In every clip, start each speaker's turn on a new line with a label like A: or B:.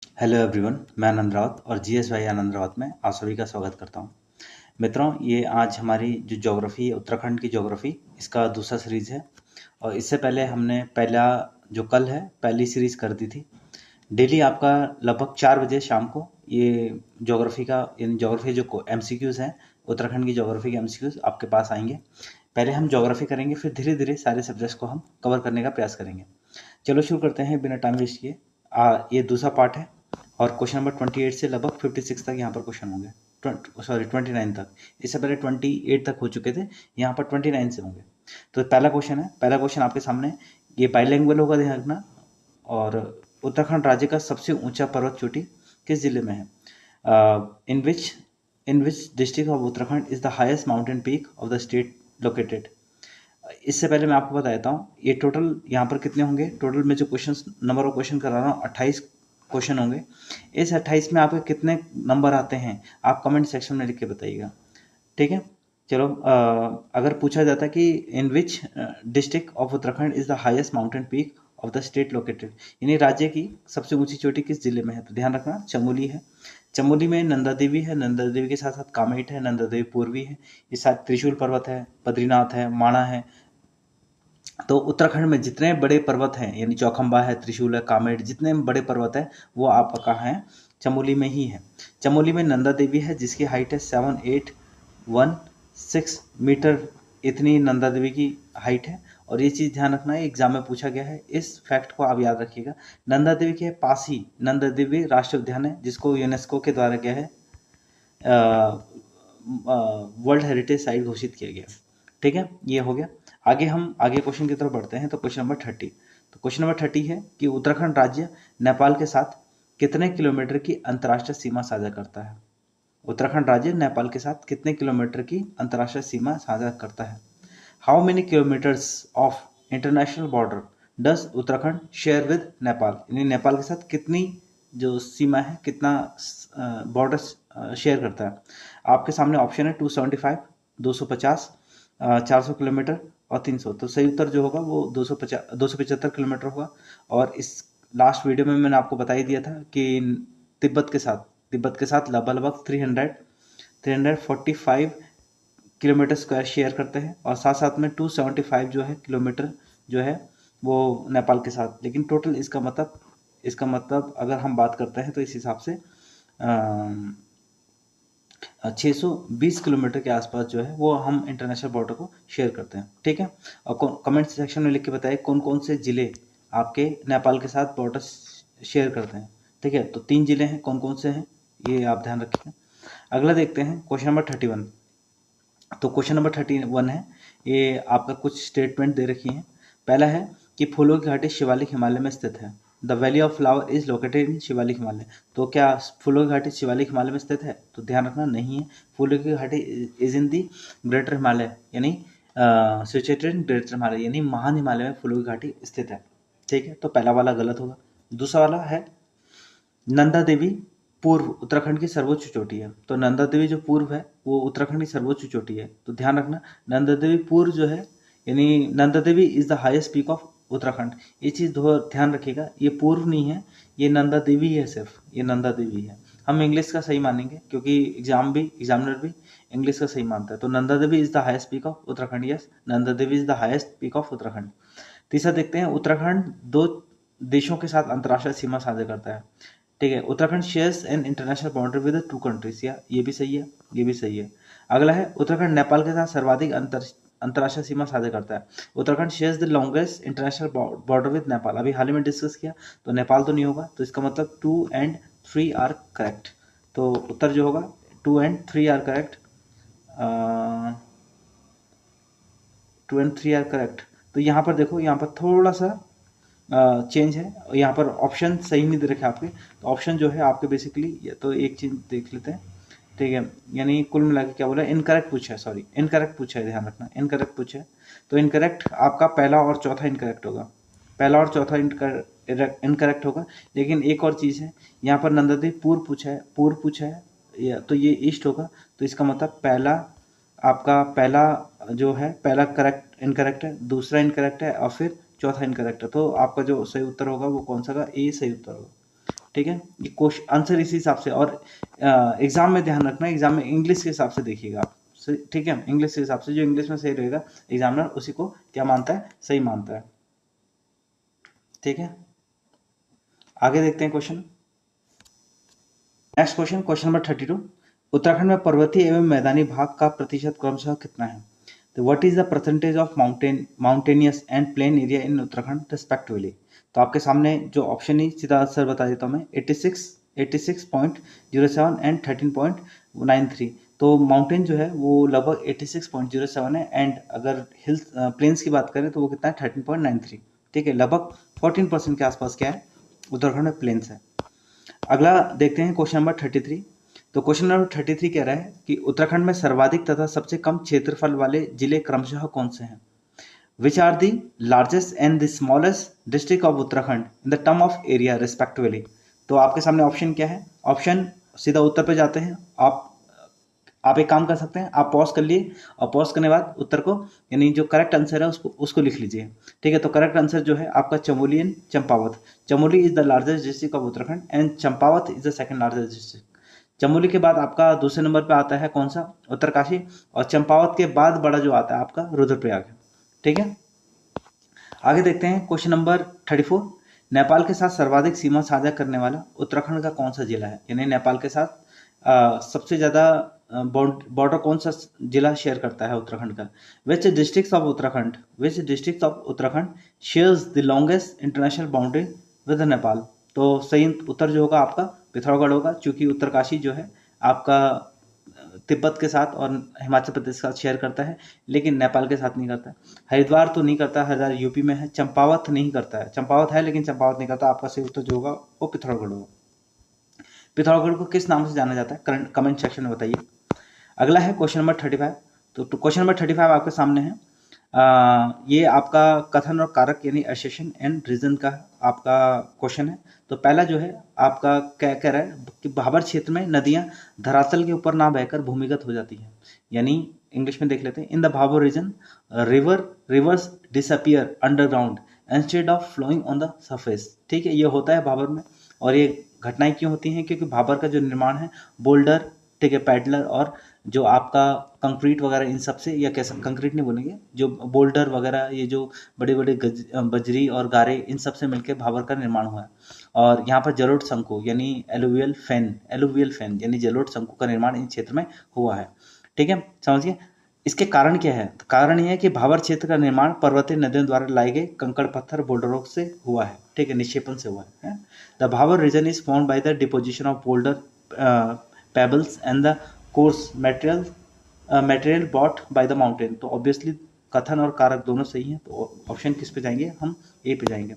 A: Hello everyone, मैं आनंद रावत और GSY आनंद रावत में आप सभी का स्वागत करता हूं। मित्रों, ये आज हमारी जो ज्योग्राफी है, उत्तराखंड की ज्योग्राफी, इसका दूसरा सीरीज है। और इससे पहले हमने कल है पहली सीरीज कर दी थी। डेली आपका लगभग 4 बजे शाम को ये ज्योग्राफी का यानी ज्योग्राफी जो एमसीक्यूज हैं, उत्तराखंड की ज्योग्राफी के एमसीक्यूज आपके पास आएंगे। पहले हम ज्योग्राफी करेंगे, फिर धीरे धीरे सारे सब्जेक्ट्स को हम कवर करने का प्रयास करेंगे। चलो शुरू करते हैं बिना टाइम वेस्ट किए। ये दूसरा पार्ट है और क्वेश्चन नंबर 28 से लगभग 56 तक यहाँ पर क्वेश्चन होंगे। 29 तक। इससे पहले 28 तक हो चुके थे, यहाँ पर 29 से होंगे। तो पहला क्वेश्चन आपके सामने, ये बाइलैंग्वेज होगा, ध्यान रखना। और उत्तराखंड राज्य का सबसे ऊंचा पर्वत चोटी किस जिले में है? In which district of Uttarakhand is the highest mountain peak of the state located? इससे पहले मैं आपको बता देता हूँ ये टोटल यहाँ पर कितने होंगे। टोटल में जो क्वेश्चन नंबर ऑफ क्वेश्चन करा रहा हूँ 28 क्वेश्चन होंगे। इस 28 में आपके कितने नंबर आते हैं आप कमेंट सेक्शन में लिख के बताइएगा, ठीक है। चलो, अगर पूछा जाता है कि in which district of Uttarakhand is the highest mountain peak of the state located, यानी राज्य की सबसे ऊंची चोटी किस जिले में है, तो ध्यान रखना चमोली है। चमोली में नंदा देवी है, नंदा देवी के साथ साथ कामेट है, नंदा देवी पूर्वी है, ये साथ त्रिशूल पर्वत है, बद्रीनाथ है, माणा है। तो उत्तराखंड में जितने बड़े पर्वत हैं, यानी चौखंबा है, त्रिशूल है, कामेट, जितने बड़े पर्वत है वो आपका कहाँ है? चमोली में ही है। चमोली में नंदा देवी है जिसकी हाइट है 7816 मीटर। इतनी नंदा देवी की हाइट है। और ये चीज़ ध्यान रखना है, एग्जाम में पूछा गया है, इस फैक्ट को आप याद रखिएगा। नंदा देवी के पास ही नंदा देवी राष्ट्रीय उद्यान है जिसको यूनेस्को के द्वारा क्या है, वर्ल्ड हेरिटेज साइट घोषित किया गया। ठीक है, ये हो गया। आगे क्वेश्चन की तरफ बढ़ते हैं। तो क्वेश्चन नंबर 30। तो क्वेश्चन नंबर 30 है कि उत्तराखंड राज्य नेपाल के साथ कितने किलोमीटर की अंतर्राष्ट्रीय सीमा साझा करता है? उत्तराखंड राज्य नेपाल के साथ कितने किलोमीटर की अंतर्राष्ट्रीय सीमा साझा करता है? How many kilometres of international border does Uttarakhand share with Nepal, यानी नेपाल के साथ कितनी जो सीमा है, कितना बॉर्डर शेयर करता है? आपके सामने ऑप्शन है 275, 250, 400 किलोमीटर और 300। तो सही उत्तर जो होगा वो 275 किलोमीटर होगा। और इस लास्ट वीडियो में मैंने आपको बता ही दिया था कि तिब्बत के साथ लगभग 345 किलोमीटर स्क्वायर शेयर करते हैं, और साथ साथ में 275 जो है किलोमीटर जो है वो नेपाल के साथ। लेकिन टोटल इसका मतलब अगर हम बात करते हैं तो इस हिसाब से 620 किलोमीटर के आसपास जो है वो हम इंटरनेशनल बॉर्डर को शेयर करते हैं, ठीक है। और कमेंट सेक्शन में लिख के बताइए कौन कौन से जिले आपके नेपाल के साथ बॉर्डर शेयर करते हैं, ठीक है। तो 3 जिले हैं, कौन कौन से हैं ये आप ध्यान रखिए। अगला देखते हैं क्वेश्चन नंबर 31। तो क्वेश्चन नंबर 31 है, ये आपका कुछ स्टेटमेंट दे रखी है। पहला है कि फूलों की घाटी शिवालिक हिमालय में स्थित है। The valley of flower is located in Shivalik Himalaya. तो क्या फूलों की घाटी शिवालिक हिमालय में स्थित है? तो ध्यान रखना नहीं है। फूलों की घाटी is in the greater Himalaya, यानी सिचुएटेड इन ग्रेटर हिमालय, यानी महान हिमालय में फूलों की घाटी स्थित है, ठीक है। तो पहला वाला गलत होगा। दूसरा वाला है नंदा देवी पूर्व उत्तराखंड की सर्वोच्च चोटी है। तो नंदा देवी जो पूर्व है वो उत्तराखंड की सर्वोच्च चोटी है। तो ध्यान रखना नंदा देवी पूर्व जो है, यानी Nanda Devi is the highest peak of Uttarakhand. ये चीज़ ध्यान रखिएगा, ये पूर्व नहीं है, ये नंदा देवी है, सिर्फ ये नंदा देवी है। हम इंग्लिश का सही मानेंगे क्योंकि एग्जामिनर भी इंग्लिश का सही मानता है। तो Nanda Devi is the highest peak of Uttarakhand. Yes, Nanda Devi is the highest peak of Uttarakhand. तीसरा देखते हैं, उत्तराखंड 2 देशों के साथ अंतर्राष्ट्रीय सीमा साझा करता है, ठीक है। Uttarakhand shares an international boundary with 2 countries, या ये भी सही है, ये भी सही है। अगला है उत्तराखंड नेपाल के साथ सर्वाधिक अंतर्राष्ट्रीय सीमा साझा करता है। Uttarakhand shares the longest international border with Nepal. अभी हाल ही में डिस्कस किया, तो नेपाल तो नहीं होगा, तो इसका मतलब 2 and 3 आर करेक्ट। तो उत्तर जो होगा 2 and 3 are correct. 2 and 3 are correct. तो यहाँ पर देखो, यहाँ पर थोड़ा सा चेंज है, यहाँ पर ऑप्शन सही नहीं दे रखे आपके। तो ऑप्शन जो है आपके बेसिकली, तो एक चीज देख लेते हैं, ठीक है। यानी कुल मिला के क्या बोला, इनकरेक्ट पूछा है, सॉरी इनकरेक्ट पूछा है, ध्यान रखना इनकरेक्ट पूछा है। तो इनकरेक्ट आपका पहला और चौथा इनकरेक्ट होगा, पहला और चौथा इनकरेक्ट होगा। लेकिन एक और चीज़ है, यहाँ पर नंदादेव पूर्व पूछा है, या तो ये ईस्ट होगा। तो इसका मतलब पहला जो है, पहला करेक्ट इनकरेक्ट है, दूसरा इनकरेक्ट है और फिर चौथा इनकरेक्ट है। तो आपका जो सही उत्तर होगा वो कौन सा होगा? ए सही उत्तर होगा, ठीक है, ये क्वेश्चन आंसर इसी हिसाब से, और एग्जाम में ध्यान रखना, एग्जाम में इंग्लिश के हिसाब से देखिएगा आप, ठीक है, इंग्लिश के हिसाब से जो इंग्लिश में सही रहेगा एग्जामिनर उसी को क्या मानता है, सही मानता है। ठीक है, आगे देखते हैं question. Next question, question number 32, Uttarakhand में पर्वतीय एवं मैदानी भाग का प्रतिशत क्रमशः कितना है? तो what is the percentage of mountainous and plain area in Uttarakhand respectively? तो आपके सामने जो ऑप्शन ही सीधा आंसर बता देता हूँ मैं, 86.07 एंड 13.93। तो माउंटेन जो है वो लगभग 86.07 है, एंड अगर हिल्स प्लेन्स की बात करें तो वो कितना है, 13.93। ठीक है, लगभग 14% के आसपास क्या है, उत्तराखंड में प्लेन्स है। अगला देखते हैं क्वेश्चन नंबर 33। तो क्वेश्चन नंबर 33 कह रहा है कि उत्तराखंड में सर्वाधिक तथा सबसे कम क्षेत्रफल वाले जिले क्रमशः कौन से हैं? Which are the largest and the smallest district of Uttarakhand in the term of area respectively? तो आपके सामने ऑप्शन क्या है, ऑप्शन सीधा उत्तर पे जाते हैं। आप एक काम कर सकते हैं, आप पॉज कर लिए और पॉज करने के बाद उत्तर को, यानी जो करेक्ट आंसर है उसको लिख लीजिए। ठीक है, तो करेक्ट आंसर जो है आपका Chamoli and Champawat. Chamoli is the largest district of Uttarakhand and Champawat is the second largest district. Chamoli के बाद आपका दूसरे नंबर पे आता है कौन सा, उत्तरकाशी, और चंपावत के बाद बड़ा जो आता है आपका रुद्रप्रयाग है। ठीक है, आगे देखते हैं क्वेश्चन नंबर 34। नेपाल के साथ सर्वाधिक सीमा साझा करने वाला उत्तराखंड का कौन सा जिला है? यानी नेपाल के साथ सबसे ज्यादा बॉर्डर कौन सा जिला शेयर करता है उत्तराखंड का? विच district of Uttarakhand shares the longest international boundary with Nepal? तो सही उत्तर जो होगा आपका पिथौरागढ़ होगा, क्योंकि उत्तरकाशी जो है आपका तिब्बत के साथ और हिमाचल प्रदेश के साथ शेयर करता है, लेकिन नेपाल के साथ नहीं करता। हरिद्वार तो नहीं करता, हरिद्वार यूपी में है। चंपावत नहीं करता है, चंपावत है लेकिन चंपावत नहीं करता। आपका सही उत्तर जो होगा वो पिथौरागढ़ होगा। पिथौरागढ़ को किस नाम से जाना जाता है, करंट कमेंट सेक्शन में बताइए। अगला है क्वेश्चन नंबर 35। तो क्वेश्चन नंबर 35 आपके सामने है। ये आपका कथन और कारक यानी असर्शन एंड रीजन का आपका क्वेश्चन है। तो पहला जो है आपका क्या कह रहा है कि भाबर क्षेत्र में नदियां धरातल के ऊपर ना बहकर भूमिगत हो जाती हैं, यानी इंग्लिश में देख लेते हैं, in the Bhabar region rivers disappear underground instead of flowing on the surface. ठीक है, ये होता है भाबर में, और ये घटनाएं क्यों होती हैं, क्योंकि भाबर का जो निर्माण है बोल्डर, ठीक है, पैडलर और जो आपका कंक्रीट वगैरह इन सब से, या कैसा कंक्रीट नहीं बोलेंगे, जो बोल्डर वगैरह, ये जो बड़े बड़े बजरी और गारे, इन सब से मिलकर भाबर का निर्माण हुआ है। और यहाँ पर जलोढ़ शंकु यानी एलुवियल फैन यानी जलोढ़ शंकु का निर्माण इन क्षेत्र में हुआ है। ठीक है, समझिए इसके कारण क्या है। तो कारण यह है कि भाबर क्षेत्र का निर्माण पर्वतीय नदियों द्वारा लाए गए कंकड़ पत्थर बोल्डरों से हुआ है। ठीक है, निक्षेपण से हुआ है। The Bhabar region is formed by the deposition of boulder pebbles and the coarse material bought by the mountain. तो ऑब्वियसली कथन और कारक दोनों सही हैं, तो ऑप्शन किस पे जाएंगे, हम ए पे जाएंगे।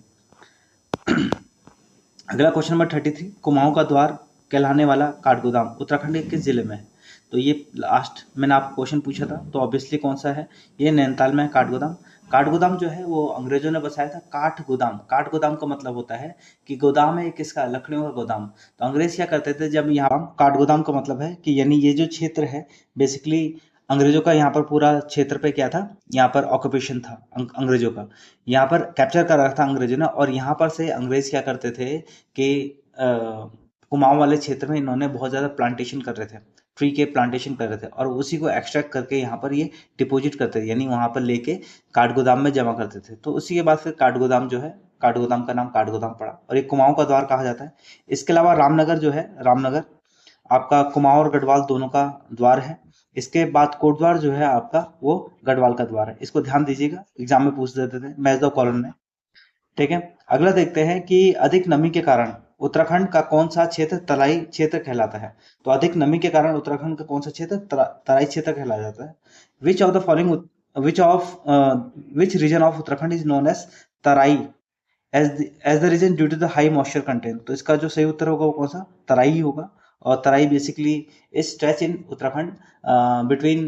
A: अगला क्वेश्चन नंबर 33, कुमाऊं का द्वार कहलाने वाला काठगोदाम उत्तराखंड के किस जिले में है? तो ये लास्ट मैंने आपको क्वेश्चन पूछा था, तो ऑब्वियसली कौन सा है, ये नैनीताल में है काठगोदाम। काठगोदाम जो है वो अंग्रेजों ने बसाया था। काठगोदाम, काठगोदाम का मतलब होता है कि गोदाम है किसका, लकड़ियों का गोदाम। तो अंग्रेज क्या करते थे, जब यहाँ काठगोदाम का मतलब है कि यानी ये जो क्षेत्र है बेसिकली अंग्रेजों का यहाँ पर पूरा क्षेत्र पे क्या था, यहाँ पर ऑक्यूपेशन था अंग्रेजों का, यहाँ पर कैप्चर कर रखा था अंग्रेजों ने। और यहाँ पर से अंग्रेज क्या करते थे कि कुमाऊं वाले क्षेत्र में इन्होंने बहुत ज़्यादा प्लांटेशन कर रहे थे, ट्री के प्लांटेशन कर रहे थे, और उसी को एक्सट्रैक्ट करके यहाँ पर ये डिपॉजिट करते थे, यानी वहाँ पर लेके काठगोदाम में जमा करते थे। तो उसी के बाद फिर काठगोदाम जो है, काठगोदाम का नाम काठगोदाम पड़ा, और ये कुमाऊं का द्वार कहा जाता है। इसके अलावा रामनगर जो है, रामनगर आपका कुमाऊं और गढ़वाल दोनों का द्वार है। इसके बाद कोटद्वार जो है आपका वो गढ़वाल का द्वार है। इसको ध्यान दीजिएगा, एग्जाम में पूछ देते थे, मैच द कॉलम में। ठीक है, अगला देखते हैं कि अधिक नमी के कारण उत्तराखंड का कौन सा क्षेत्र तराई क्षेत्र कहलाता है? तो अधिक नमी के कारण उत्तराखंड का कौन सा क्षेत्र तराई क्षेत्र कहलाया जाता है? Which of the following which region of Uttarakhand is known as Terai as the region due to the high moisture content? तो इसका जो सही उत्तर होगा वो कौन सा, तराई ही होगा। और Terai basically is stretch in Uttarakhand between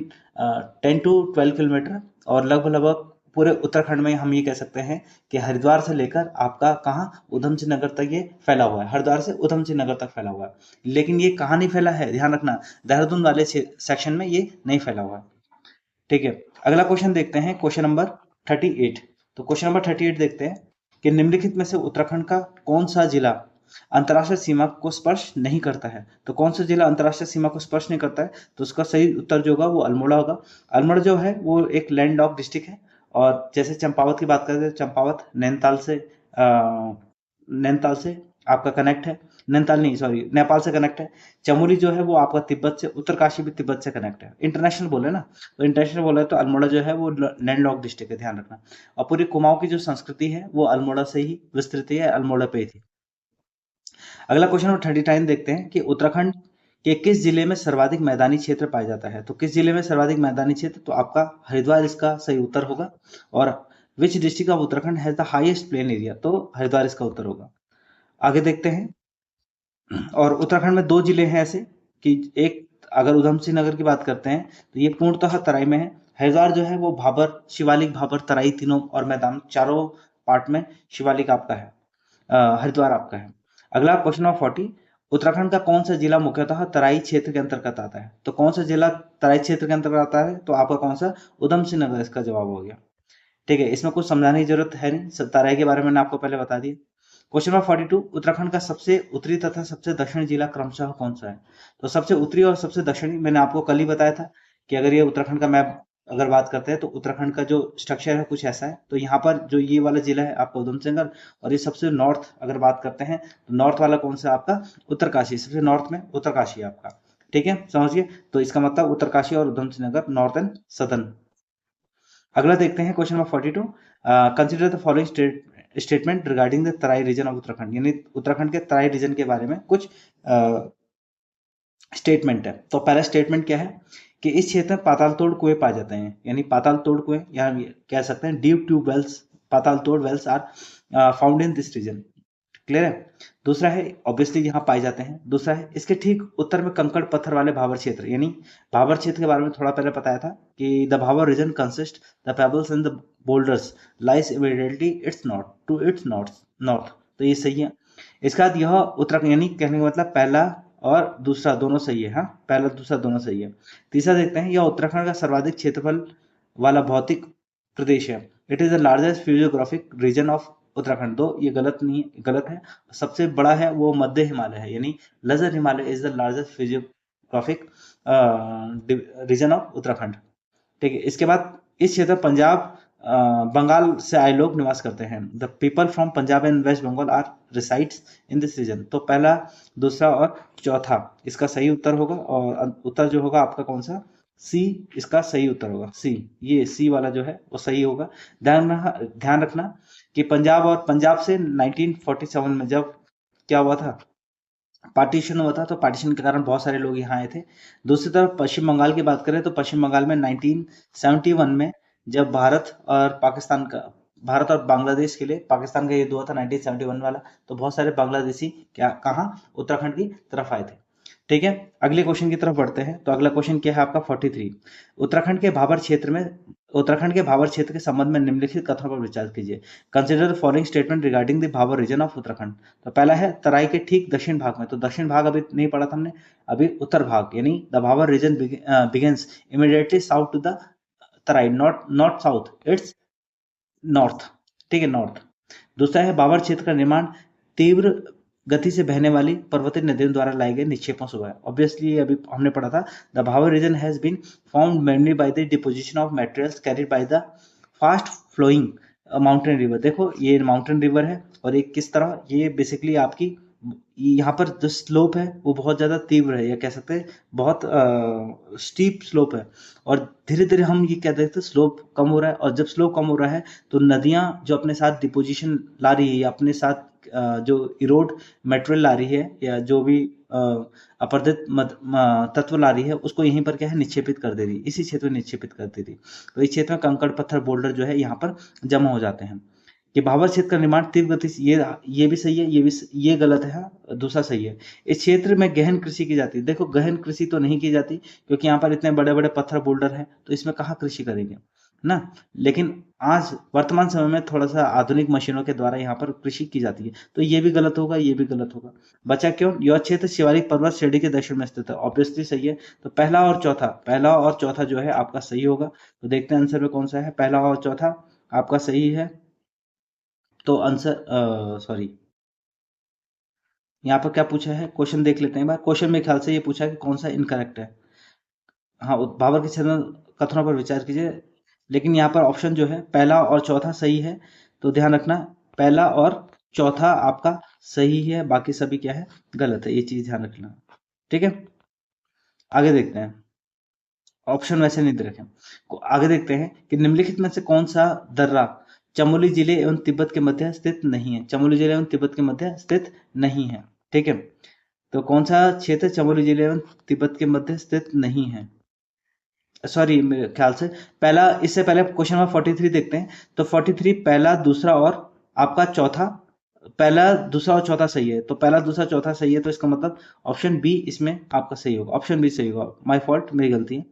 A: 10 to 12 kilometre, और लगभग पूरे उत्तराखंड में हम ये कह सकते हैं कि हरिद्वार से लेकर आपका कहाँ, उधम सिंह नगर तक ये फैला हुआ है। हरिद्वार से उधम सिंह नगर तक फैला हुआ है, लेकिन ये कहाँ नहीं फैला है, ध्यान रखना, देहरादून वाले सेक्शन में ये नहीं फैला हुआ है। ठीक है, अगला क्वेश्चन देखते हैं, क्वेश्चन नंबर 38। तो क्वेश्चन नंबर 38 देखते हैं कि निम्नलिखित में से उत्तराखंड का कौन सा जिला अंतर्राष्ट्रीय सीमा को स्पर्श नहीं करता है। तो कौन सा जिला अंतर्राष्ट्रीय सीमा को स्पर्श नहीं करता है? तो उसका सही उत्तर जो होगा वो अल्मोड़ा होगा। अल्मोड़ा जो है वो एक लैंड लॉक डिस्ट्रिक्ट है। और जैसे चंपावत की बात करें तो चंपावत नैनीताल से आपका कनेक्ट है। नैनीताल नहीं, सॉरी, नेपाल से कनेक्ट है। चमोली जो है वो आपका तिब्बत से, उत्तरकाशी भी तिब्बत से कनेक्ट है। इंटरनेशनल बोले ना, तो इंटरनेशनल बोले तो अल्मोड़ा जो है वो लैंड लॉक डिस्ट्रिक्ट है, ध्यान रखना। और पूरी कुमाऊं की जो संस्कृति है वो अल्मोड़ा से ही विस्तृत है, अल्मोड़ा पे ही थी। अगला क्वेश्चन नंबर 39 देखते हैं कि उत्तराखंड के किस जिले में सर्वाधिक मैदानी क्षेत्र पाया जाता है? तो किस जिले में सर्वाधिक मैदानी क्षेत्र? तो आपका हरिद्वार इसका सही उत्तर होगा। और विच district of Uttarakhand has the highest plain area? तो हरिद्वार इसका उत्तर होगा। आगे देखते हैं। और उत्तराखंड में दो जिले हैं ऐसे कि एक, अगर उधम सिंह नगर की बात करते हैं तो ये पूर्णतः तराई में है। हरिद्वार जो है वो भाबर, शिवालिक, भाबर, तराई तीनों और मैदान चारों पार्ट में शिवालिक आपका है। हरिद्वार आपका है। अगला क्वेश्चन नंबर 40, उत्तराखंड का कौन सा जिला मुख्यतः तराई क्षेत्र के अंतर्गत आता है? तो कौन सा जिला तराई क्षेत्र के अंतर्गत आता है? तो आपका कौन सा? उधम सिंह नगर इसका जवाब हो गया। ठीक है, इसमें कुछ समझाने की जरूरत है नहीं, तराई के बारे में मैंने आपको पहले बता दिया। क्वेश्चन नंबर 42, उत्तराखंड का सबसे उत्तरी तथा सबसे दक्षिणी जिला क्रमशः कौन सा है? तो सबसे उत्तरी और सबसे दक्षिणी मैंने आपको कल ही बताया था कि अगर ये उत्तराखंड का मैप अगर बात करते हैं तो उत्तराखंड का जो स्ट्रक्चर है कुछ ऐसा है। तो यहाँ पर जो ये वाला जिला है आपका उधम सिंह नगर, और ये सबसे नॉर्थ अगर बात करते हैं तो नॉर्थ वाला कौन सा आपका? उत्तरकाशी, सबसे नॉर्थ में उत्तरकाशी आपका। ठीक है, समझिए। तो इसका मतलब उत्तरकाशी और Udham Singh Nagar north and southern. अगला देखते हैं question number 42, consider the following statement regarding the Terai region of Uttarakhand, यानी उत्तराखंड के तराई रीजन के बारे में कुछ स्टेटमेंट है। तो पहला स्टेटमेंट क्या है कि इस क्षेत्र में पाताल तोड़ कुएं पाए जाते हैं, यानी पाताल तोड़ कुएं या कह सकते हैं deep tube wells, patal tod wells are found in this region. Clear है। दूसरा है ऑब्वियसली यहाँ पाए जाते हैं। दूसरा है इसके ठीक उत्तर में कंकड़ पत्थर वाले भाबर क्षेत्र, यानी भाबर क्षेत्र के बारे में थोड़ा पहले बताया था कि the Bhabar region consist the pebbles and the boulders lies immediately its north to its north. तो ये सही है। इसके बाद यह उत्तराखंड, यानी कहने का मतलब पहला और दूसरा दोनों सही है। हाँ, पहला दूसरा दोनों सही है। तीसरा देखते हैं, यह उत्तराखंड का सर्वाधिक क्षेत्रफल वाला भौतिक प्रदेश है। It is the largest physiographic region of Uttarakhand. दो ये गलत नहीं, गलत है। सबसे बड़ा है वो मध्य हिमालय है, यानी lesser Himalaya is the largest physiographic region of Uttarakhand. ठीक है। इसके बाद इस क्षेत्र पंजाब बंगाल से आए लोग निवास करते हैं। The people from Punjab and west Bengal are resides in this region. तो पहला, दूसरा और चौथा इसका सही उत्तर होगा। और उत्तर जो होगा आपका कौन सा? सी इसका सही उत्तर होगा। सी, ये सी वाला जो है वो सही होगा। ध्यान रखना कि पंजाब से 1947 में जब क्या हुआ था, पार्टीशन हुआ था, तो पार्टीशन के कारण बहुत सारे लोग यहाँ आए थे। दूसरी तरफ पश्चिम बंगाल की बात करें तो पश्चिम बंगाल में 1971 में जब भारत और बांग्लादेश के लिए पाकिस्तान का युद्ध हुआ था 1971 वाला, तो बहुत सारे बांग्लादेशी क्या कहाँ उत्तराखंड की तरफ आए थे। ठीक है, अगले क्वेश्चन की तरफ बढ़ते हैं। तो अगला क्वेश्चन क्या है आपका 43, उत्तराखंड के भाबर क्षेत्र में उत्तराखंड के भाबर क्षेत्र के संबंध में निम्नलिखित कथनों पर विचार कीजिए। Consider the following statement regarding the Bhabar region of Uttarakhand. तो पहला है तराई के ठीक दक्षिण भाग में। तो दक्षिण भाग अभी नहीं पढ़ा था हमने, अभी उत्तर भाग, यानी the Bhabar region begins immediately south to the Terai, not south, its north. ठीक है, नॉर्थ। दूसरा है बाबर क्षेत्र का निर्माण तीव्र गति से बहने वाली पर्वतीय नदियों द्वारा लाए गए निक्षेपों से हुआ है। ऑब्वियसली अभी हमने पढ़ा था, the Bhabar region has been found mainly by the deposition of materials carried by the fast flowing mountain river. देखो ये माउंटेन रिवर है, और एक किस तरह ये बेसिकली आपकी यहाँ पर जो स्लोप है वो बहुत ज्यादा तीव्र है, या कह सकते हैं बहुत स्टीप स्लोप है। और धीरे धीरे हम ये कह देते हैं स्लोप कम हो रहा है, और जब स्लोप कम हो रहा है तो नदियां जो अपने साथ डिपोजिशन ला रही है, या अपने साथ जो इरोड मटेरियल ला रही है, या जो भी अपरदित तत्व ला रही है, उसको यहीं पर क्या है निक्षेपित कर दे रही है, इसी क्षेत्र में निक्षेपित कर दे रही है। तो इस क्षेत्र में कंकड़ पत्थर बोल्डर जो है यहाँ पर जमा हो जाते हैं। कि भाबर क्षेत्र का निर्माण तीव्र गति से, ये भी सही है, ये गलत है। हाँ, दूसरा सही है। इस क्षेत्र में गहन कृषि की जाती है। देखो गहन कृषि तो नहीं की जाती, क्योंकि यहाँ पर इतने बड़े बड़े पत्थर बोल्डर हैं, तो इसमें कहाँ कृषि करेंगे ना। लेकिन आज वर्तमान समय में थोड़ा सा आधुनिक मशीनों के द्वारा यहाँ पर कृषि की जाती है। तो ये भी गलत होगा, ये भी गलत होगा। बचा क्यों? यह क्षेत्र शिवालिक पर्वत श्रेणी के दक्षिण में स्थित है। ऑब्वियसली सही है। तो पहला और चौथा जो है आपका सही होगा। तो देखते हैं आंसर में कौन सा है, पहला और चौथा आपका सही है। तो आंसर, सॉरी, यहाँ पर क्या पूछा है, क्वेश्चन देख लेते हैं एक बार। क्वेश्चन में ख्याल से ये पूछा है कि कौन सा इनकरेक्ट है। हाँ, बाबर के छंद कथनों पर विचार कीजिए, लेकिन यहाँ पर ऑप्शन जो है पहला और चौथा सही है, तो ध्यान रखना पहला और चौथा आपका सही है, बाकी सभी क्या है, गलत है, ये चीज ध्यान रखना। ठीक है, आगे देखते हैं। ऑप्शन वैसे नहीं दे रखे, आगे देखते हैं कि निम्नलिखित में से कौन सा दर्रा चमोली जिले एवं तिब्बत के मध्य स्थित नहीं है। चमोली जिले एवं तिब्बत के मध्य स्थित नहीं है। ठीक है, तो कौन सा क्षेत्र चमोली जिले एवं तिब्बत के मध्य स्थित नहीं है, सॉरी मेरे ख्याल से पहला, इससे पहले क्वेश्चन नंबर 43 देखते हैं। तो 43 पहला दूसरा और आपका चौथा, पहला दूसरा और चौथा सही है, तो पहला दूसरा चौथा सही है, तो इसका मतलब ऑप्शन बी इसमें आपका सही होगा, ऑप्शन बी सही होगा। माय फॉल्ट, मेरी गलती है।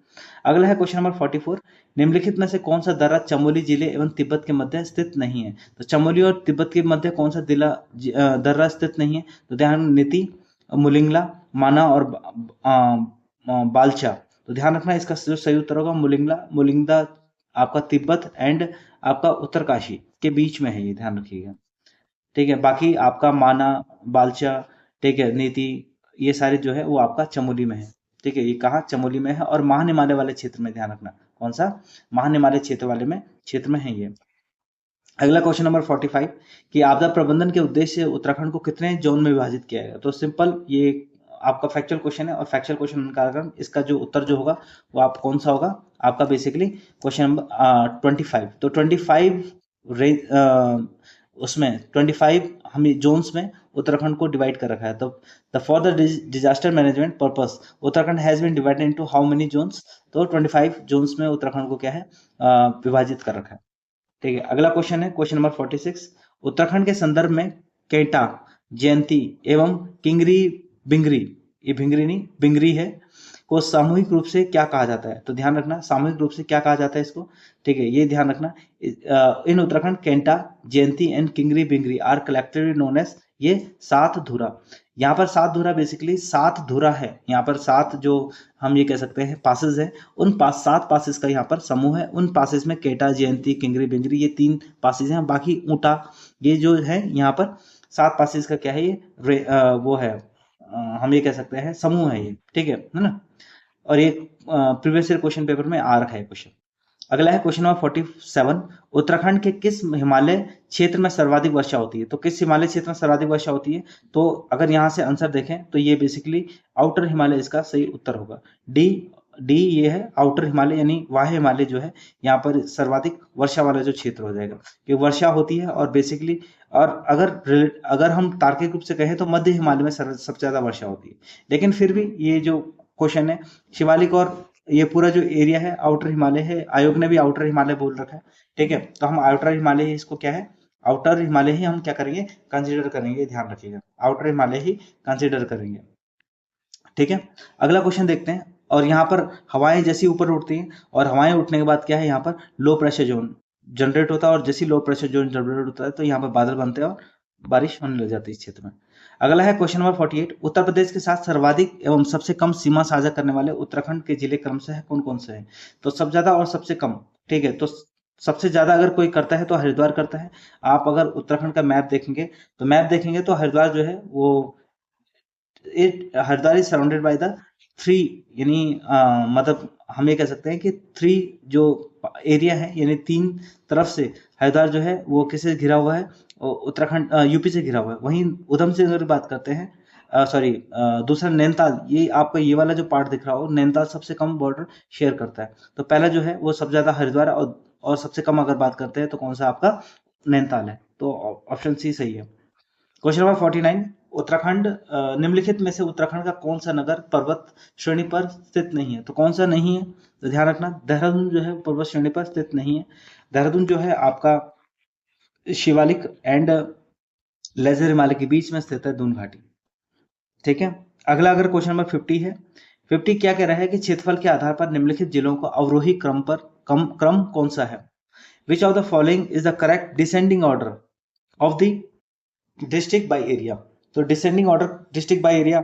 A: अगला है क्वेश्चन नंबर 44, निम्नलिखित में से कौन सा दर्रा चमोली जिले एवं तिब्बत के मध्य स्थित नहीं है। तो चमोली और तिब्बत के मध्य कौन सा दर्रा स्थित नहीं है, तो ध्यान, नीति, मुलिंगला, माना और बालचा। तो ध्यान रखना इसका जो सही उत्तर होगा मुलिंगला, मुलिंगदा आपका तिब्बत एंड आपका उत्तरकाशी के बीच में है, ये ध्यान रखिएगा। ठीक है, बाकी आपका माना, बालचा, ठीक है, नीति, ये सारे जो है वो आपका चमोली में है। ठीक है, ये कहा चमोली में है, और महान हिमालय वाले क्षेत्र में, ध्यान रखना कौन सा, महान हिमालय क्षेत्र में है ये। अगला क्वेश्चन नंबर 45 कि आपदा प्रबंधन के उद्देश्य से उत्तराखंड को कितने जोन में विभाजित किया गया। तो सिंपल, ये आपका फैक्चुअल क्वेश्चन है, और फैक्चुअल क्वेश्चन का कारण इसका जो उत्तर जो होगा वो आप कौन सा होगा, आपका बेसिकली क्वेश्चन नंबर 25। तो 25 उसमें 25 हम जोन्स में उत्तराखंड को डिवाइड कर रखा है। तो for the disaster management purpose Uttarakhand has been divided into how many zones. तो 25 जोन्स में उत्तराखंड को क्या है, विभाजित कर रखा है। ठीक है, अगला क्वेश्चन है क्वेश्चन नंबर 46, उत्तराखंड के संदर्भ में केटा, जयंती एवं किंगरी बिंगरी, ये भिंगरी नहीं बिंगरी है, को सामूहिक रूप से क्या कहा जाता है। तो ध्यान रखना सामूहिक रूप से क्या कहा जाता है इसको। ठीक है, ये ध्यान रखना, in Uttarakhand Kenta, Jayanti and Kingri Bingri are collectively known as, ये सात धुरा। यहाँ पर सात धुरा बेसिकली सात धुरा है, यहाँ पर सात जो हम ये कह सकते हैं पासेस है, उन सात पासेस का यहाँ पर समूह है। उन पासेस में केटा, जयंती, किंगरी बिंगरी, ये 3 पासेस हैं। बाकी ऊटा, ये जो है यहाँ पर 7 पासेस का क्या है, ये वो है, हम ये कह सकते हैं समूह है ये। ठीक है ना, और ये प्रीवियस ईयर क्वेश्चन पेपर में आ रखा है क्वेश्चन। अगला है क्वेश्चन नंबर 47, उत्तराखंड के किस हिमालय क्षेत्र में सर्वाधिक वर्षा होती है। तो किस हिमालय क्षेत्र में सर्वाधिक वर्षा होती है, तो अगर यहाँ से आंसर देखें तो ये बेसिकली आउटर हिमालय इसका सही उत्तर होगा। डी ये है आउटर हिमालय, यानी वाह हिमालय जो है यहाँ पर सर्वाधिक वर्षा वाला जो क्षेत्र हो जाएगा, कि वर्षा होती है। और बेसिकली, और अगर हम तार्किक रूप से कहें तो मध्य हिमालय में सबसे ज्यादा वर्षा होती है। लेकिन फिर भी ये जो क्वेश्चन है शिवालिक और ये पूरा जो एरिया है आउटर हिमालय है, आयोग ने भी आउटर हिमालय बोल रखा है। ठीक है, तो हम आउटर हिमालय ही इसको क्या है, आउटर हिमालय ही हम क्या करेंगे, कंसीडर करेंगे, ध्यान रखिएगा आउटर हिमालय ही कंसीडर करेंगे। ठीक है, अगला क्वेश्चन देखते हैं। और यहाँ पर हवाएं जैसी ऊपर उठती हैं, और हवाएं उठने के बाद क्या है, यहाँ पर लो प्रेशर जोन जनरेट होता है, और जैसी लो प्रेशर जोन जनरेट होता है तो यहाँ पर बादल बनते हैं और बारिश होने लग जाती है इस क्षेत्र में। अगला है क्वेश्चन नंबर 48, उत्तर प्रदेश के साथ सर्वाधिक एवं सबसे कम सीमा साझा करने वाले उत्तराखंड के जिले क्रमशः कौन कौन से हैं। तो सबसे ज्यादा और सबसे कम। ठीक है, तो सबसे ज्यादा अगर कोई करता है तो हरिद्वार करता है। आप अगर उत्तराखंड का मैप देखेंगे तो हरिद्वार जो है वो Haridwar is surrounded by the 3, यानी मतलब हम ये कह सकते हैं कि 3 जो एरिया है, यानी 3 तरफ से हरिद्वार जो है वो किससे घिरा हुआ है, उत्तराखंड यूपी से घिरा हुआ है। वहीं उधम से अगर बात करते हैं, सॉरी दूसरा नैनीताल, ये आपका ये वाला जो पार्ट दिख रहा हो, नैनीताल सबसे कम बॉर्डर शेयर करता है। तो पहला जो है वो सबसे ज्यादा हरिद्वार, और सबसे कम अगर बात करते हैं तो कौन सा आपका नैनीताल है। तो ऑप्शन सी सही है। क्वेश्चन नंबर 49, उत्तराखंड निम्नलिखित में से उत्तराखंड का कौन सा नगर पर्वत श्रेणी पर स्थित नहीं है। तो कौन सा नहीं है, तो ध्यान रखना देहरादून जो है पर्वत श्रेणी पर स्थित नहीं है। देहरादून जो है आपका शिवालिक एंड लेजर हिमालय के बीच में स्थित है, दून घाटी। ठीक है, अगला अगर क्वेश्चन नंबर 50 है, 50 क्या कह रहा है कि क्षेत्रफल के आधार पर निम्नलिखित जिलों को अवरोही क्रम कौन सा है। Which of the following is the correct descending order of the district by area. तो descending order district by area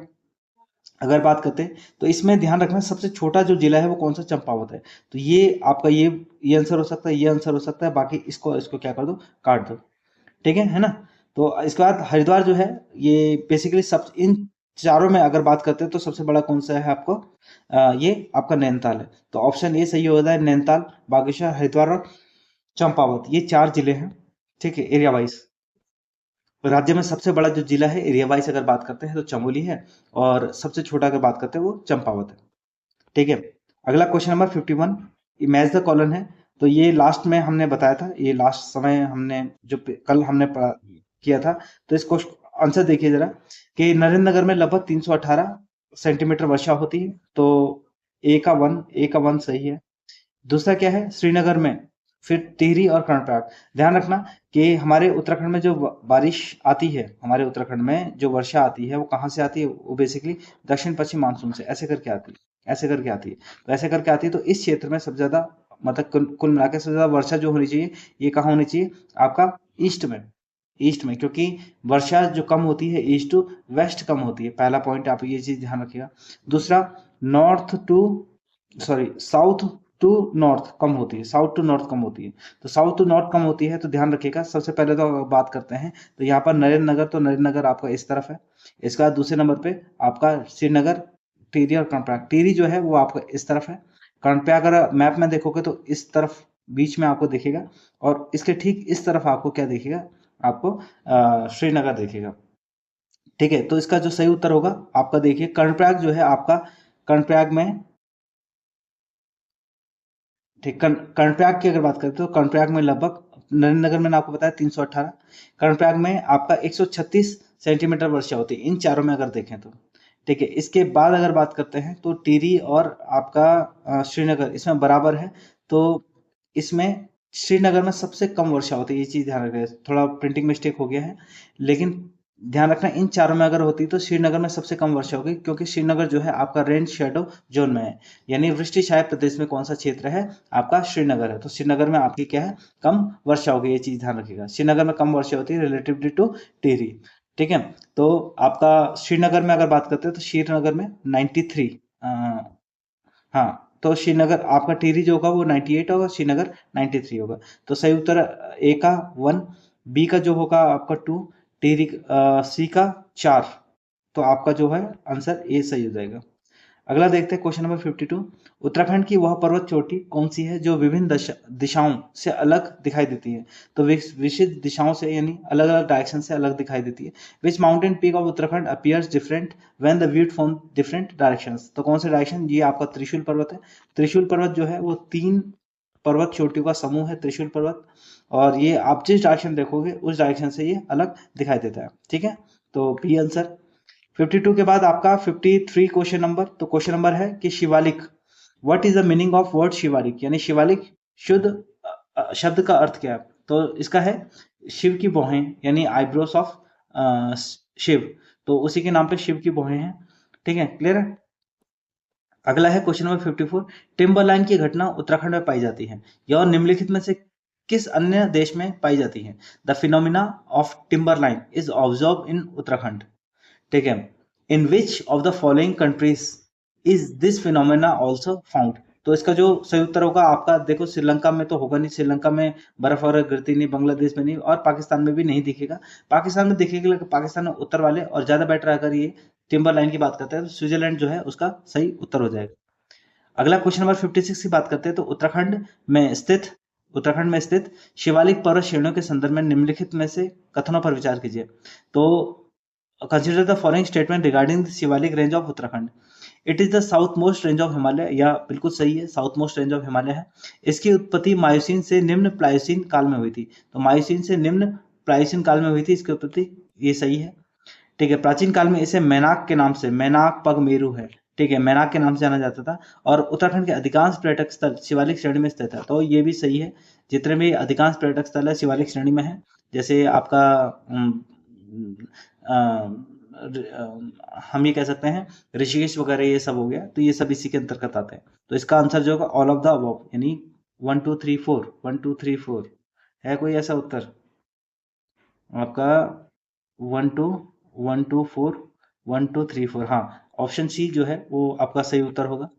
A: अगर बात करते हैं तो इसमें ध्यान रखना सबसे छोटा जो जिला है वो कौन सा, चंपावत है। तो ये आपका ये आंसर हो सकता है, ये आंसर हो सकता है, बाकी इसको क्या कर दो, काट दो। ठीक है ना। तो इसके बाद हरिद्वार जो है, ये बेसिकली सब इन चारों में अगर बात करते हैं तो सबसे बड़ा कौन सा है आपको, ये आपका नैनीताल है। तो ऑप्शन ए सही होता है, नैनीताल, बागेश्वर, हरिद्वार और चंपावत, ये 4 जिले हैं, ठीक है, एरिया वाइज। राज्य में सबसे बड़ा जो जिला है एरिया वाइज अगर बात करते हैं तो चमोली है, और सबसे छोटा अगर बात करते हैं वो चंपावत है, ठीक है। अगला question number 51, image the colon है। तो ये लास्ट में हमने बताया था, ये लास्ट समय हमने जो कल हमने किया था। तो इसको आंसर देखिए जरा, कि नरेंद्र नगर में लगभग 318 सेंटीमीटर वर्षा होती है। तो ए का वन सही है। दूसरा क्या है, श्रीनगर में, फिर टिहरी और कर्णप्रयाग। ध्यान रखना कि हमारे उत्तराखंड में जो बारिश आती है, हमारे उत्तराखंड में जो वर्षा आती है वो कहाँ से आती है, वो बेसिकली दक्षिण पश्चिम मानसून से ऐसे करके आती है, ऐसे करके आती है। तो ऐसे करके आती है, तो इस क्षेत्र में सबसे ज्यादा, मतलब कुल मिला के सबसे ज्यादा वर्षा जो होनी चाहिए, ये कहाँ होनी चाहिए, आपका ईस्ट में। ईस्ट में, क्योंकि वर्षा जो कम होती है ईस्ट टू वेस्ट कम होती है, पहला पॉइंट आप ये चीज ध्यान रखिएगा। दूसरा, north to sorry south to north कम होती है, साउथ टू नॉर्थ कम होती है। तो साउथ टू नॉर्थ कम होती है, तो ध्यान रखिएगा। सबसे पहले तो अगर बात करते हैं तो यहाँ पर नरेंद्र नगर, तो नरेंद्र नगर आपका इस तरफ है। इसका बाद दूसरे नंबर पे आपका श्रीनगर, टिहरी और कर्णप्रयाग। टिहरी जो है वो आपका इस तरफ है। कर्णप्रयाग अगर मैप में देखोगे तो इस तरफ बीच में आपको दिखेगा, और इसके ठीक इस तरफ आपको क्या दिखेगा, आपको श्रीनगर दिखेगा, ठीक है। तो इसका जो सही उत्तर होगा आपका, देखिए कर्णप्रयाग जो है आपका, कर्णप्रयाग में, ठीक, कर्णप्रयाग की अगर बात करें तो कर्णप्रयाग में लगभग, नरेंद्र नगर में आपको बताया 318, कर्णप्रयाग में आपका 136 सेंटीमीटर वर्षा होती है, इन चारों में अगर देखें तो, ठीक है। इसके बाद अगर बात करते हैं तो टिहरी और आपका श्रीनगर इसमें बराबर है। तो इसमें श्रीनगर में सबसे कम वर्षा होती है, ये चीज ध्यान रखें, थोड़ा प्रिंटिंग मिस्टेक हो गया है, लेकिन ध्यान रखना इन चारों में अगर होती तो श्रीनगर में सबसे कम वर्षा होगी, क्योंकि श्रीनगर जो है आपका रेन शेडो जोन में है, यानी वृष्टि छाया प्रदेश में कौन सा क्षेत्र है, आपका श्रीनगर है। तो श्रीनगर में आपकी क्या है, कम वर्षा होगी, ये चीज ध्यान रखिएगा। श्रीनगर में कम वर्षा होती है रिलेटिवली टू टिहरी, ठीक है। तो आपका श्रीनगर में अगर बात करते हैं तो श्रीनगर में 93, हाँ, तो श्रीनगर आपका, टिहरी जो होगा वो 98 होगा, श्रीनगर 93 होगा। तो सही उत्तर ए का 1, बी का जो होगा आपका 2, टिहरी, सी का 4। तो आपका जो है आंसर ए सही हो जाएगा। अगला देखते हैं क्वेश्चन नंबर 52, उत्तराखंड की वह पर्वत चोटी कौन सी है जो विभिन्न दिशाओं से अलग दिखाई देती है। तो विशिष्ट दिशाओं से, यानी अलग अलग डायरेक्शन से अलग दिखाई देती है। Which mountain peak of Uttarakhand appears different when the viewed from different directions. तो कौन से डायरेक्शन, ये आपका त्रिशूल पर्वत है। त्रिशूल पर्वत जो है वो 3 पर्वत चोटियों का समूह है, त्रिशूल पर्वत, और ये आप जिस डायरेक्शन देखोगे उस डायरेक्शन से ये अलग दिखाई देता है, ठीक है। तो बी आंसर। 52 के बाद आपका 53 क्वेश्चन नंबर, तो क्वेश्चन नंबर है कि Shivalik, what is the meaning of word Shivalik, यानी शिवालिक शुद्ध शब्द का अर्थ क्या है। तो इसका है शिव की भौहें, यानी आईब्रोस ऑफ शिव, तो उसी के नाम पे शिव की भौहें हैं, ठीक है, क्लियर है। अगला है क्वेश्चन नंबर 54, टिम्बरलाइन की घटना उत्तराखंड में पाई जाती है, यह और निम्नलिखित में से किस अन्य देश में पाई जाती है। The phenomena of timberline is observe in Uttarakhand, ठीक है। In which of the following countries is this phenomena also found. तो इसका जो सही उत्तर होगा आपका, देखो श्रीलंका में तो होगा नहीं, श्रीलंका में बर्फ और गिरती नहीं, बांग्लादेश में नहीं, और पाकिस्तान में भी नहीं दिखेगा। पाकिस्तान में दिखेगा, लेकिन पाकिस्तान में उत्तर वाले, और ज्यादा बेटर अगर ये टिम्बर लाइन की बात करते हैं तो स्विट्जरलैंड जो है उसका सही उत्तर हो जाएगा। अगला क्वेश्चन नंबर 56 की बात करते हैं, तो उत्तराखंड में स्थित शिवालिक पर्वत श्रेणियों के संदर्भ में निम्नलिखित में से कथनों पर विचार कीजिए। तो consider the following statement regarding the Shivalik range of Uttarakhand. It is the south most range of Himalaya, या बिल्कुल सही है, south most range of Himalaya है। इसकी उत्पत्ति मायोसीन से निम्न प्लायोसीन काल में हुई थी। तो मायोसीन से निम्न प्लायोसीन काल में हुई थी इसकी उत्पत्ति, ये सही है, ठीक है। प्राचीन काल में इसे मैनाक के नाम से, मैनाक पग मेरु है, ठीक है, मैनाक के नाम से जाना जाता था। और उत्तराखंड के अधिकांश पर्यटक स्थल शिवालिक श्रेणी में स्थित है, तो ये भी सही है। जितने भी अधिकांश पर्यटक स्थल है शिवालिक श्रेणी में है, जैसे आपका हम ये कह सकते हैं ऋषिकेश वगैरह, ये सब हो गया, तो ये सब इसी के अंतर्गत आते हैं। तो इसका आंसर जो होगा ऑल ऑफ द अबव, यानी 1 2 3 4, 1 2 3 4 है कोई ऐसा उत्तर आपका, 1 2 1 2 4 1 2 3 4, हाँ, ऑप्शन सी जो है वो आपका सही उत्तर होगा।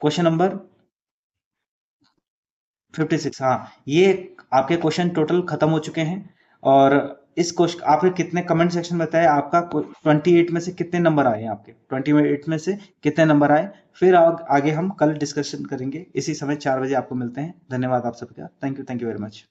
A: क्वेश्चन नंबर 56, हाँ, ये आपके क्वेश्चन टोटल खत्म हो चुके हैं। और इस क्वेश्चन आपके कितने कमेंट सेक्शन में बताए आपका 28 में से कितने नंबर आए हैं, आपके 28 में से कितने नंबर आए। फिर आगे हम कल डिस्कशन करेंगे इसी समय 4 बजे आपको मिलते हैं। धन्यवाद आप सबका। Thank you very much.